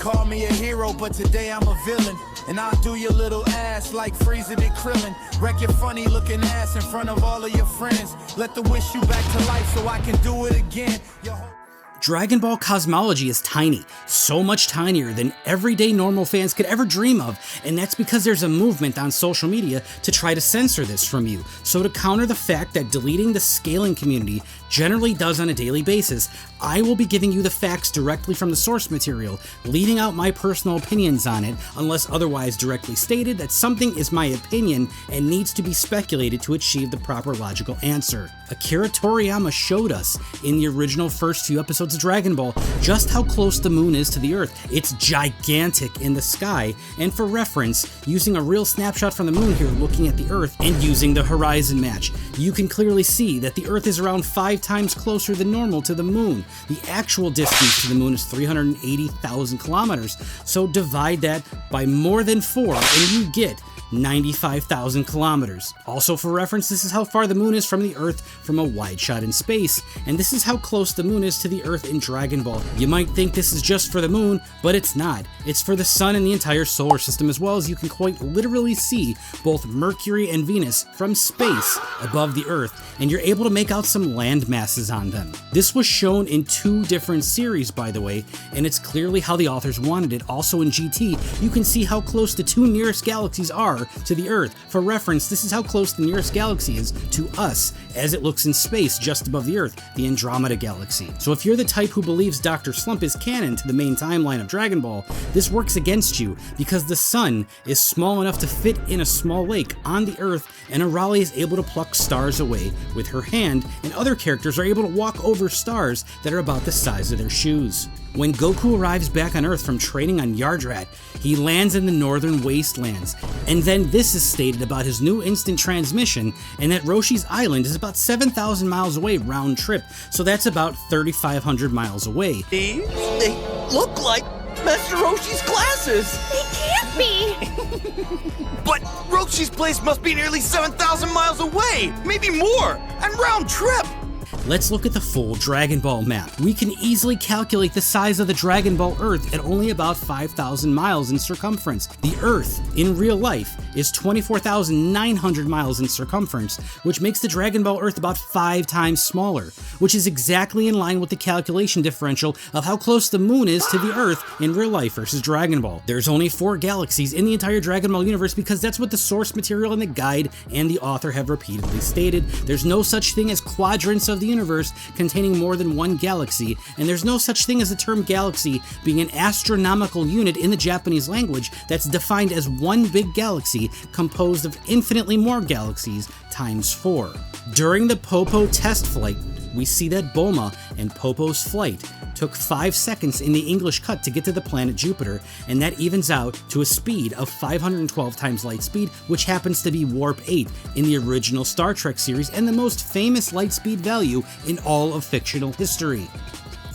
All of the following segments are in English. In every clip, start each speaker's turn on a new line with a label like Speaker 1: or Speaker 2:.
Speaker 1: call me a hero, but today I'm a villain. And I'll do your little ass like freezing and Krillin. Wreck your funny looking ass in front of all of your friends. Let the wish you back to life so I can do it again.
Speaker 2: Dragon Ball Cosmology is tiny, so much tinier than everyday normal fans could ever dream of, and that's because there's a movement on social media to try to censor this from you. So to counter the fact that deleting the scaling community generally does on a daily basis, I will be giving you the facts directly from the source material, leaving out my personal opinions on it unless otherwise directly stated that something is my opinion and needs to be speculated to achieve the proper logical answer. Akira Toriyama showed us in the original first few episodes of Dragon Ball just how close the moon is to the Earth. It's gigantic in the sky, and for reference, using a real snapshot from the moon here looking at the Earth and using the horizon match, you can clearly see that the Earth is around 5 times closer than normal to the moon. The actual distance to the moon is 380,000 kilometers, so divide that by more than 4 and you get 95,000 kilometers. Also for reference, this is how far the moon is from the Earth from a wide shot in space, and this is how close the moon is to the Earth in Dragon Ball. You might think this is just for the moon, but it's not. It's for the sun and the entire solar system, as well as you can quite literally see both Mercury and Venus from space above the Earth, and you're able to make out some land masses on them. This was shown in 2 different series, by the way, and it's clearly how the authors wanted it. Also in GT, you can see how close the 2 nearest galaxies are to the Earth. For reference, this is how close the nearest galaxy is to us as it looks in space just above the Earth, the Andromeda Galaxy. So if you're the type who believes Dr. Slump is canon to the main timeline of Dragon Ball, this works against you because the sun is small enough to fit in a small lake on the Earth, and Arale is able to pluck stars away with her hand, and other characters are able to walk over stars that are about the size of their shoes. When Goku arrives back on Earth from training on Yardrat, he lands in the northern wastelands, and then this is stated about his new instant transmission, and that Roshi's Island is about 7,000 miles away round trip, so that's about 3,500 miles away.
Speaker 3: They look like Master Roshi's glasses!
Speaker 4: They can't be!
Speaker 3: But Roshi's place must be nearly 7,000 miles away! Maybe more! And round trip!
Speaker 2: Let's look at the full Dragon Ball map. We can easily calculate the size of the Dragon Ball Earth at only about 5,000 miles in circumference. The Earth, in real life, is 24,900 miles in circumference, which makes the Dragon Ball Earth about 5 times smaller, which is exactly in line with the calculation differential of how close the moon is to the Earth in real life versus Dragon Ball. There's only 4 galaxies in the entire Dragon Ball universe because that's what the source material in the guide and the author have repeatedly stated. There's no such thing as quadrants of the universe containing more than 1 galaxy, and there's no such thing as the term galaxy being an astronomical unit in the Japanese language that's defined as one big galaxy composed of infinitely more galaxies times 4. During the Popo test flight, we see that Bulma and Popo's flight took 5 seconds in the English cut to get to the planet Jupiter, and that evens out to a speed of 512 times light speed, which happens to be warp 8 in the original Star Trek series and the most famous light speed value in all of fictional history.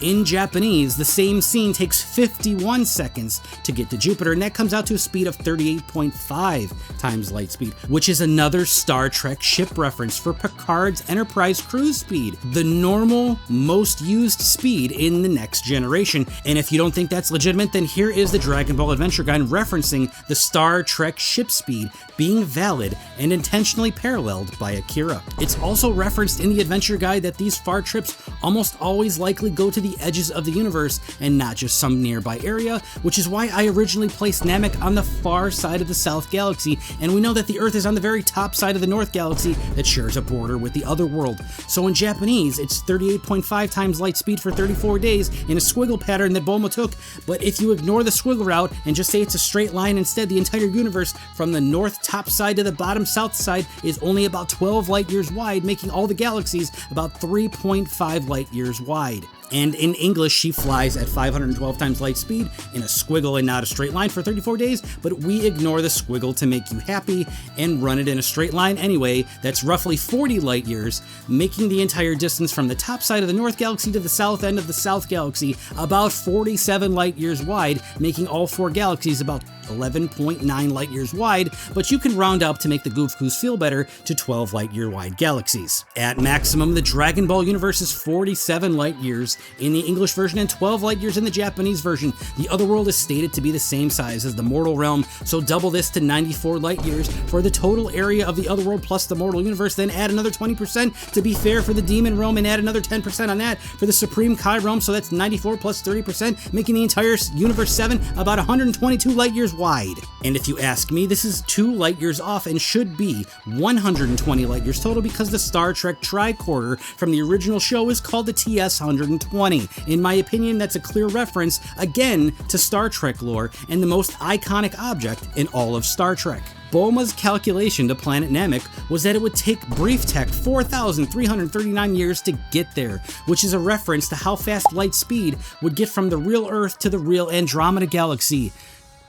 Speaker 2: In Japanese, the same scene takes 51 seconds to get to Jupiter, and that comes out to a speed of 38.5 times light speed, which is another Star Trek ship reference for Picard's Enterprise cruise speed, the normal, most used speed in the Next Generation. And if you don't think that's legitimate, then here is the Dragon Ball Adventure Guide referencing the Star Trek ship speed being valid and intentionally paralleled by Akira. It's also referenced in the Adventure Guide that these far trips almost always likely go to the edges of the universe and not just some nearby area, which is why I originally placed Namek on the far side of the South Galaxy, and we know that the Earth is on the very top side of the North Galaxy that shares a border with the other world. So in Japanese, it's 38.5 times light speed for 34 days in a squiggle pattern that Bulma took, but if you ignore the squiggle route and just say it's a straight line instead, the entire universe from the north top side to the bottom south side is only about 12 light years wide, making all the galaxies about 3.5 light years wide. And in English, she flies at 512 times light speed in a squiggle and not a straight line for 34 days, but we ignore the squiggle to make you happy and run it in a straight line anyway. That's roughly 40 light years, making the entire distance from the top side of the North Galaxy to the south end of the South Galaxy about 47 light years wide, making all 4 galaxies about 11.9 light years wide, but you can round up to make the Goofus feel better to 12 light year wide galaxies. At maximum, the Dragon Ball universe is 47 light years in the English version and 12 light years in the Japanese version. The otherworld is stated to be the same size as the mortal realm, so double this to 94 light years for the total area of the otherworld plus the mortal universe, then add another 20% to be fair for the demon realm, and add another 10% on that for the supreme Kai realm, so that's 94 plus 30%, making the entire universe 7 about 122 light years wide. And if you ask me, this is 2 light years off and should be 120 light years total, because the Star Trek tricorder from the original show is called the TS-120. In my opinion, that's a clear reference, again, to Star Trek lore and the most iconic object in all of Star Trek. Bulma's calculation to planet Namek was that it would take brief tech 4,339 years to get there, which is a reference to how fast light speed would get from the real Earth to the real Andromeda Galaxy.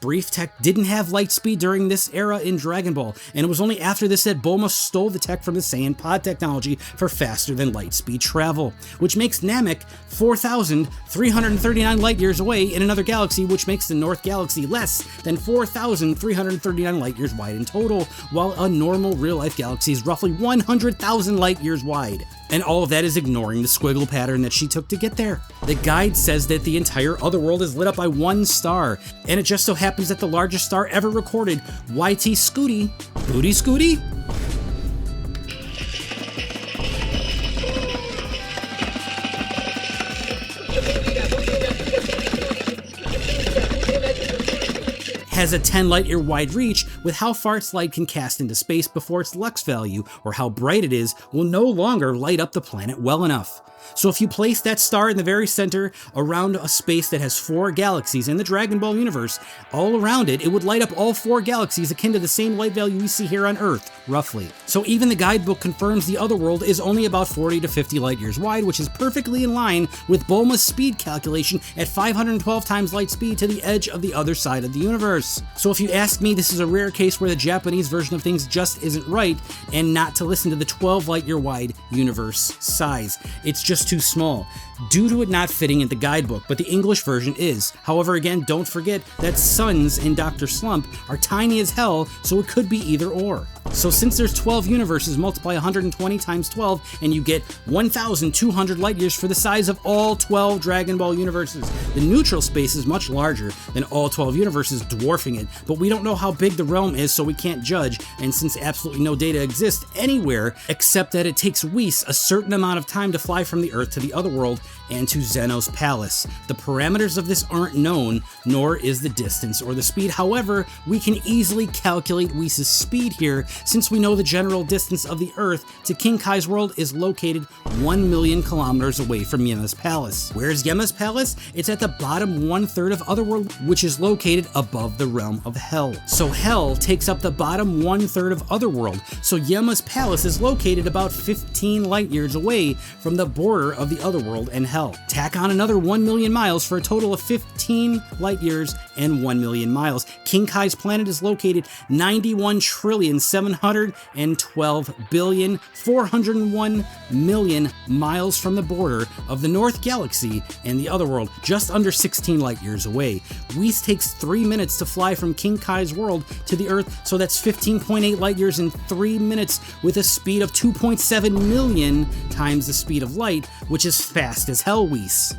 Speaker 2: Brief tech didn't have light speed during this era in Dragon Ball, and it was only after this that Bulma stole the tech from the Saiyan pod technology for faster than light speed travel, which makes Namek 4,339 light years away in another galaxy, which makes the North Galaxy less than 4,339 light years wide in total, while a normal real-life galaxy is roughly 100,000 light years wide. And all of that is ignoring the squiggle pattern that she took to get there. The guide says that the entire otherworld is lit up by one star, and it just so happens that the largest star ever recorded, YT Scooty, Booty Scooty? Has a 10 light year wide reach with how far its light can cast into space before its lux value, or how bright it is, will no longer light up the planet well enough. So if you place that star in the very center around a space that has 4 galaxies in the Dragon Ball universe, all around it, it would light up all 4 galaxies akin to the same light value we see here on Earth, roughly. So even the guidebook confirms the otherworld is only about 40 to 50 light years wide, which is perfectly in line with Bulma's speed calculation at 512 times light speed to the edge of the other side of the universe. So if you ask me, this is a rare case where the Japanese version of things just isn't right, and not to listen to the 12 light year wide universe size. It's just too small, due to it not fitting in the guidebook, but the English version is. However, again, don't forget that suns in Dr. Slump are tiny as hell, so it could be either or. So since there's 12 universes, multiply 120 times 12, and you get 1,200 light years for the size of all 12 Dragon Ball universes. The neutral space is much larger than all 12 universes, dwarfing it, but we don't know how big the realm is, so we can't judge, and since absolutely no data exists anywhere, except that it takes Whis a certain amount of time to fly from the Earth to the otherworld and to Zeno's palace. The parameters of this aren't known, nor is the distance or the speed. However, we can easily calculate Whis' speed here, since we know the general distance of the Earth to King Kai's world is located 1 million kilometers away from Yema's palace. Where's Yema's palace? It's at the bottom 1/3 of Otherworld, which is located above the realm of Hell. So Hell takes up the bottom 1/3 of Otherworld, so Yema's palace is located about 15 light years away from the border of the Otherworld and Hell. Tack on another 1 million miles for a total of 15 light years and 1 million miles. King Kai's planet is located 91,712,401,000,000 miles from the border of the North Galaxy and the Otherworld, just under 16 light years away. Whis takes 3 minutes to fly from King Kai's world to the Earth, so that's 15.8 light years in 3 minutes with a speed of 2.7 million times the speed of light, which is fast as hell, Whis.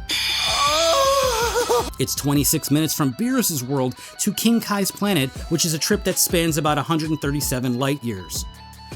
Speaker 2: It's 26 minutes from Beerus' world to King Kai's planet, which is a trip that spans about 137 light years.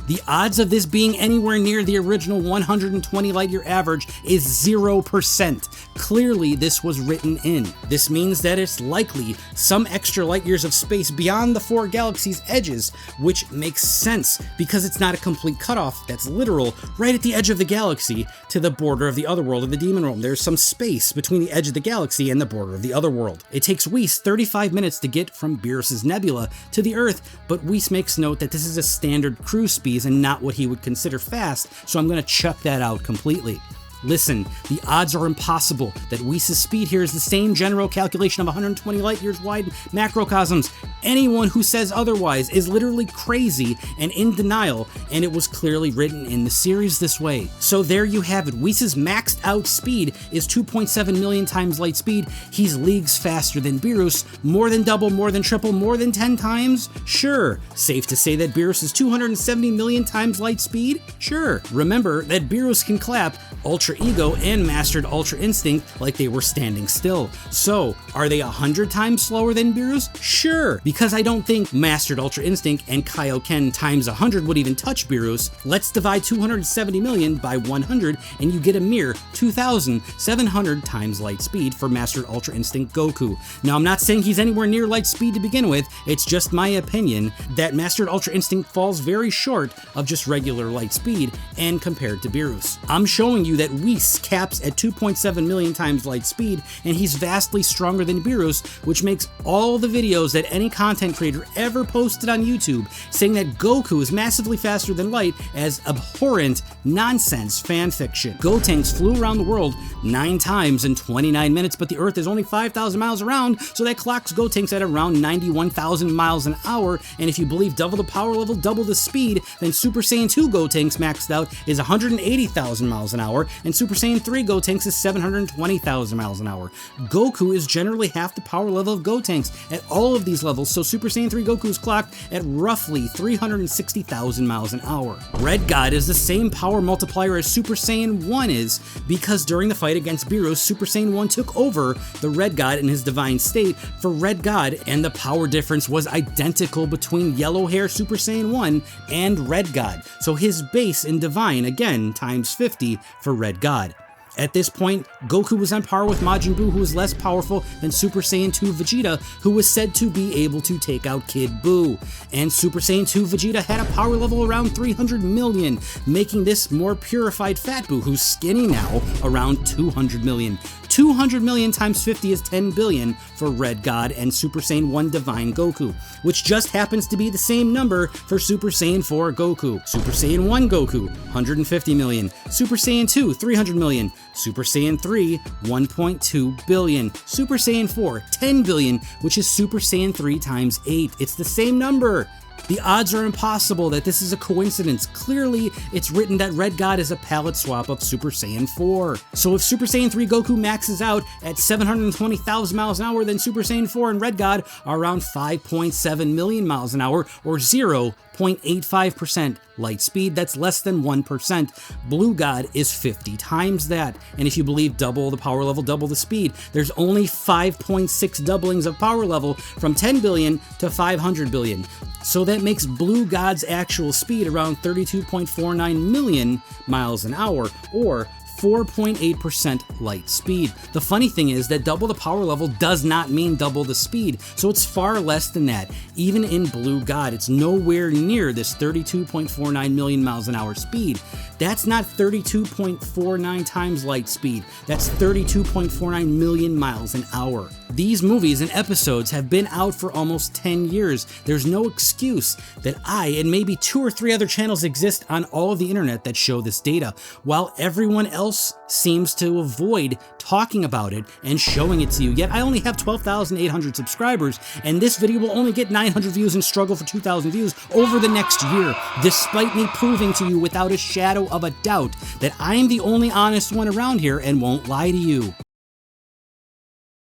Speaker 2: The odds of this being anywhere near the original 120 light year average is 0%. Clearly, this was written in. This means that it's likely some extra light years of space beyond the 4 galaxies' edges, which makes sense because it's not a complete cutoff that's literal right at the edge of the galaxy to the border of the otherworld of the demon realm. There's some space between the edge of the galaxy and the border of the otherworld. It takes Whis 35 minutes to get from Beerus' nebula to the Earth, but Whis makes note that this is a standard cruise speed and not what he would consider fast, so I'm going to chuck that out completely. Listen, the odds are impossible that Whis' speed here is the same general calculation of 120 light years wide macrocosms. Anyone who says otherwise is literally crazy and in denial, and it was clearly written in the series this way. So there you have it. Whis' maxed out speed is 2.7 million times light speed. He's leagues faster than Beerus, more than double, more than triple, more than 10 times? Sure. Safe to say that Beerus is 270 million times light speed? Sure. Remember that Beerus can clap Ultra Ego and mastered Ultra Instinct like they were standing still. So, are they 100 times slower than Beerus? Sure, because I don't think mastered Ultra Instinct and Kaioken times 100 would even touch Beerus. Let's divide 270 million by 100 and you get a mere 2,700 times light speed for mastered Ultra Instinct Goku. Now, I'm not saying he's anywhere near light speed to begin with, it's just my opinion that mastered Ultra Instinct falls very short of just regular light speed and compared to Beerus. I'm showing you that Whis caps at 2.7 million times light speed and he's vastly stronger than Beerus, which makes all the videos that any content creator ever posted on YouTube saying that Goku is massively faster than light as abhorrent nonsense fan fiction. Gotenks flew around the world 9 times in 29 minutes, but the Earth is only 5,000 miles around, so that clocks Gotenks at around 91,000 miles an hour, and if you believe double the power level, double the speed, then Super Saiyan 2 Gotenks maxed out is 180,000 miles an hour, and Super Saiyan 3 Gotenks is 720,000 miles an hour. Goku is generally half the power level of Gotenks at all of these levels, so Super Saiyan 3 Goku is clocked at roughly 360,000 miles an hour. Red God is the same power multiplier as Super Saiyan 1 is, because during the fight against Beerus, Super Saiyan 1 took over the Red God in his divine state for Red God, and the power difference was identical between yellow hair Super Saiyan 1 and Red God. So his base in divine, again, times 50 for Red God. At this point, Goku was on par with Majin Buu, who was less powerful than Super Saiyan 2 Vegeta, who was said to be able to take out Kid Buu. And Super Saiyan 2 Vegeta had a power level around 300 million, making this more purified Fat Buu, who's skinny now, around 200 million. 200 million times 50 is 10 billion for Red God and Super Saiyan 1 Divine Goku, which just happens to be the same number for Super Saiyan 4 Goku. Super Saiyan 1 Goku, 150 million. Super Saiyan 2, 300 million. Super Saiyan 3, 1.2 billion. Super Saiyan 4, 10 billion, which is Super Saiyan 3 times 8. It's the same number. The odds are impossible that this is a coincidence. Clearly, it's written that Red God is a palette swap of Super Saiyan 4. So if Super Saiyan 3 Goku maxes out at 720,000 miles an hour, then Super Saiyan 4 and Red God are around 5.7 million miles an hour, or 0.85% light speed. That's less than 1%. Blue God is 50 times that. And if you believe double the power level, double the speed, there's only 5.6 doublings of power level from 10 billion to 500 billion. So that makes Blue God's actual speed around 32.49 million miles an hour, or 4.8% light speed. The funny thing is that double the power level does not mean double the speed, so it's far less than that. Even in Blue God, it's nowhere near this 32.49 million miles an hour speed. That's not 32.49 times light speed. That's 32.49 million miles an hour. These movies and episodes have been out for almost 10 years. There's no excuse that I and maybe 2 or 3 other channels exist on all of the internet that show this data, while everyone else seems to avoid talking about it and showing it to you. Yet I only have 12,800 subscribers, and this video will only get 900 views and struggle for 2,000 views over the next year, despite me proving to you without a shadow of a doubt that I am the only honest one around here and won't lie to you.